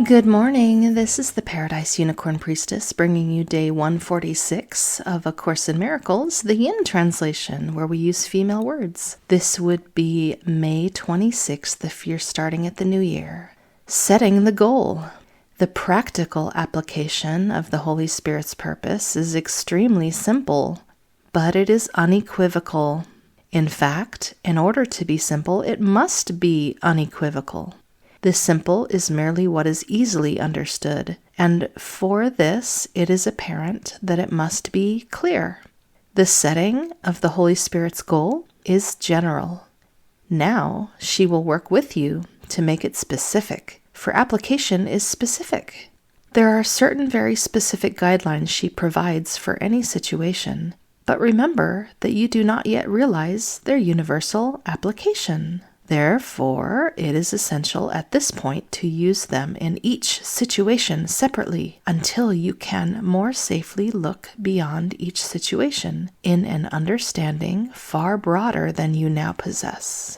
Good morning. This is the Paradise Unicorn Priestess bringing you day 146 of A Course in Miracles, the Yin translation, where we use female words. This would be May 26th if you're starting at the new year. Setting the goal. The practical application of the Holy Spirit's purpose is extremely simple, but it is unequivocal. In fact, in order to be simple, it must be unequivocal. The simple is merely what is easily understood, and for this it is apparent that it must be clear. The setting of the Holy Spirit's goal is general. Now she will work with you to make it specific, for application is specific. There are certain very specific guidelines she provides for any situation, but remember that you do not yet realize their universal application. Therefore, it is essential at this point to use them in each situation separately until you can more safely look beyond each situation in an understanding far broader than you now possess.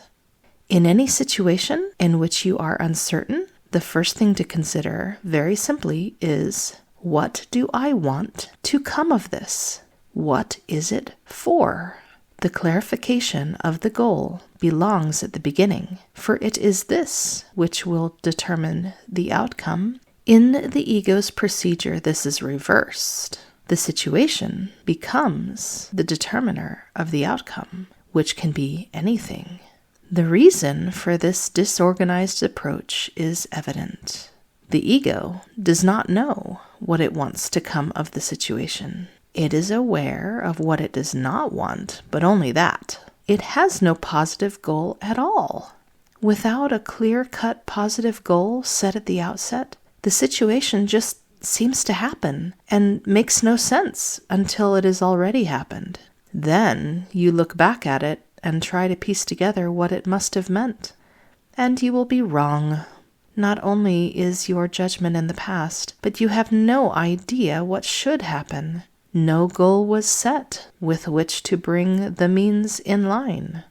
In any situation in which you are uncertain, the first thing to consider, very simply, is what do I want to come of this? What is it for? The clarification of the goal belongs at the beginning, for it is this which will determine the outcome. In the ego's procedure, this is reversed. The situation becomes the determiner of the outcome, which can be anything. The reason for this disorganized approach is evident. The ego does not know what it wants to come of the situation. It is aware of what it does not want, but only that. It has no positive goal at all. Without a clear-cut positive goal set at the outset, the situation just seems to happen and makes no sense until it has already happened. Then you look back at it and try to piece together what it must have meant. And you will be wrong. Not only is your judgment in the past, but you have no idea what should happen. No goal was set with which to bring the means in line.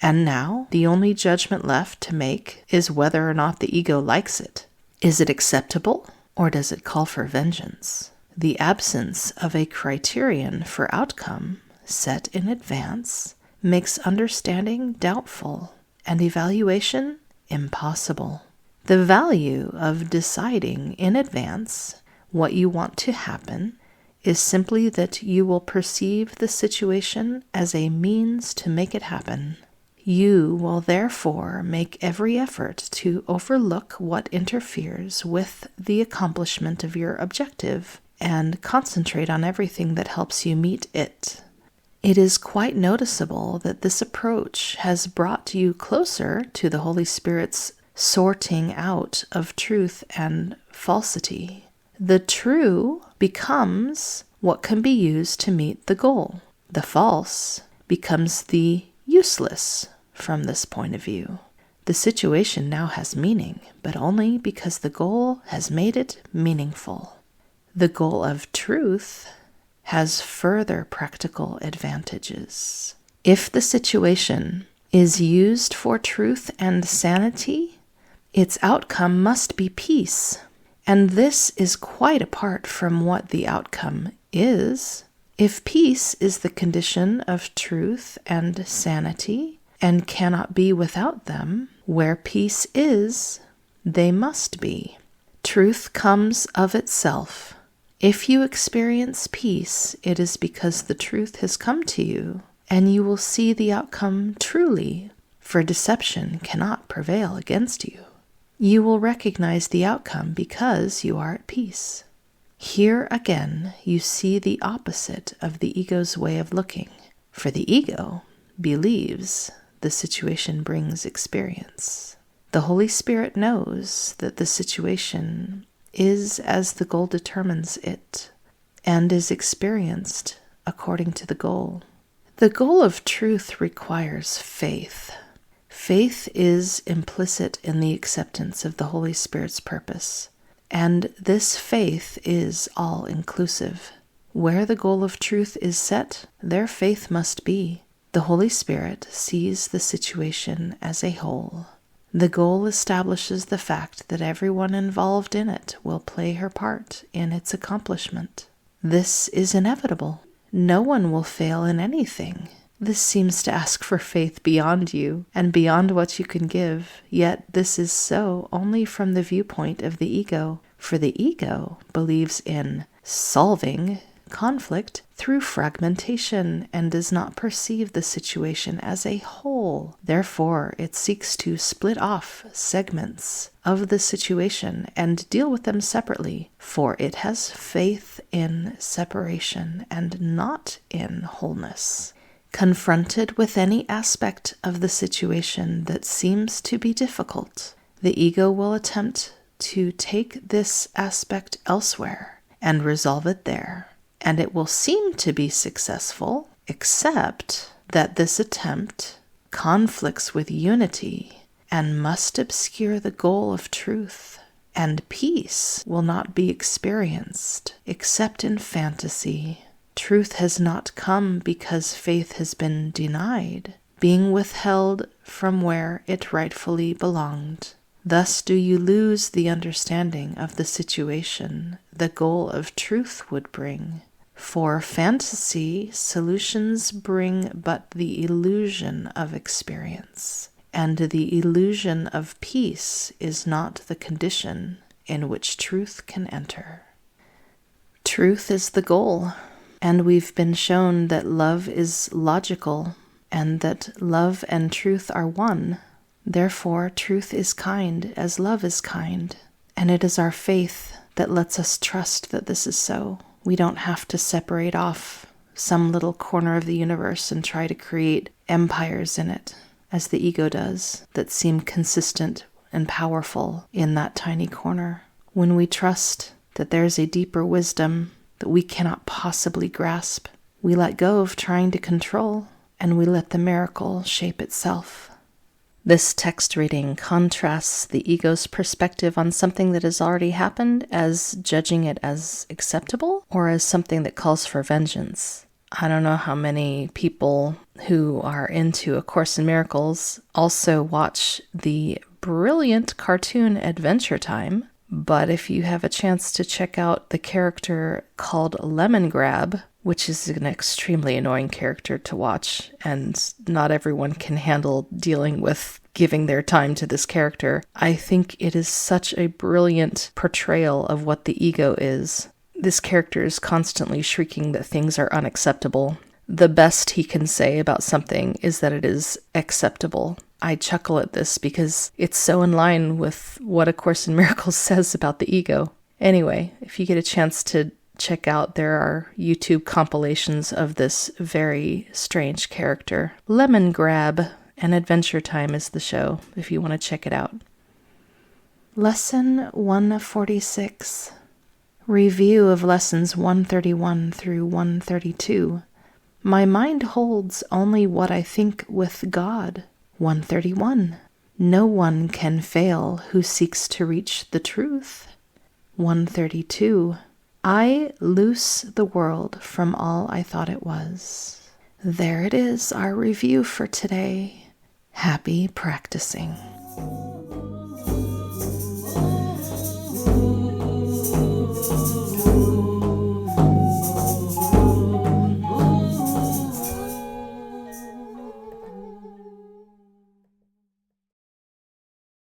And now the only judgment left to make is whether or not the ego likes it. Is it acceptable, or does it call for vengeance? The absence of a criterion for outcome set in advance makes understanding doubtful and evaluation impossible. The value of deciding in advance what you want to happen is simply that you will perceive the situation as a means to make it happen. You will therefore make every effort to overlook what interferes with the accomplishment of your objective and concentrate on everything that helps you meet it. It is quite noticeable that this approach has brought you closer to the Holy Spirit's sorting out of truth and falsity. The true becomes what can be used to meet the goal. The false becomes the useless from this point of view. The situation now has meaning, but only because the goal has made it meaningful. The goal of truth has further practical advantages. If the situation is used for truth and sanity, its outcome must be peace. And this is quite apart from what the outcome is. If peace is the condition of truth and sanity, and cannot be without them, where peace is, they must be. Truth comes of itself. If you experience peace, it is because the truth has come to you, and you will see the outcome truly, for deception cannot prevail against you. You will recognize the outcome because you are at peace. Here again, you see the opposite of the ego's way of looking, for the ego believes the situation brings experience. The Holy Spirit knows that the situation is as the goal determines it, and is experienced according to the goal. The goal of truth requires faith. Faith is implicit in the acceptance of the Holy Spirit's purpose, and this faith is all-inclusive. Where the goal of truth is set, there faith must be. The Holy Spirit sees the situation as a whole. The goal establishes the fact that everyone involved in it will play her part in its accomplishment. This is inevitable. No one will fail in anything. This seems to ask for faith beyond you and beyond what you can give, yet this is so only from the viewpoint of the ego, for the ego believes in solving conflict through fragmentation and does not perceive the situation as a whole. Therefore, it seeks to split off segments of the situation and deal with them separately, for it has faith in separation and not in wholeness. Confronted with any aspect of the situation that seems to be difficult, the ego will attempt to take this aspect elsewhere and resolve it there. And it will seem to be successful, except that this attempt conflicts with unity and must obscure the goal of truth, and peace will not be experienced except in fantasy. Truth has not come because faith has been denied, being withheld from where it rightfully belonged. Thus do you lose the understanding of the situation the goal of truth would bring. For fantasy, solutions bring but the illusion of experience, and the illusion of peace is not the condition in which truth can enter. Truth is the goal. And we've been shown that love is logical and that love and truth are one. Therefore, truth is kind as love is kind. And it is our faith that lets us trust that this is so. We don't have to separate off some little corner of the universe and try to create empires in it, as the ego does, that seem consistent and powerful in that tiny corner. When we trust that there's a deeper wisdom that we cannot possibly grasp, we let go of trying to control, and we let the miracle shape itself. This text reading contrasts the ego's perspective on something that has already happened as judging it as acceptable or as something that calls for vengeance. I don't know how many people who are into A Course in Miracles also watch the brilliant cartoon Adventure Time. But if you have a chance to check out the character called Lemongrab, which is an extremely annoying character to watch, and not everyone can handle dealing with giving their time to this character, I think it is such a brilliant portrayal of what the ego is. This character is constantly shrieking that things are unacceptable. The best he can say about something is that it is acceptable. I chuckle at this because it's so in line with what A Course in Miracles says about the ego. Anyway, if you get a chance to check out, there are YouTube compilations of this very strange character. Lemongrab and Adventure Time is the show, if you want to check it out. Lesson 146. Review of lessons 131 through 132. My mind holds only what I think with God. 131. No one can fail who seeks to reach the truth. 132. I loose the world from all I thought it was. There it is, our review for today. Happy practicing.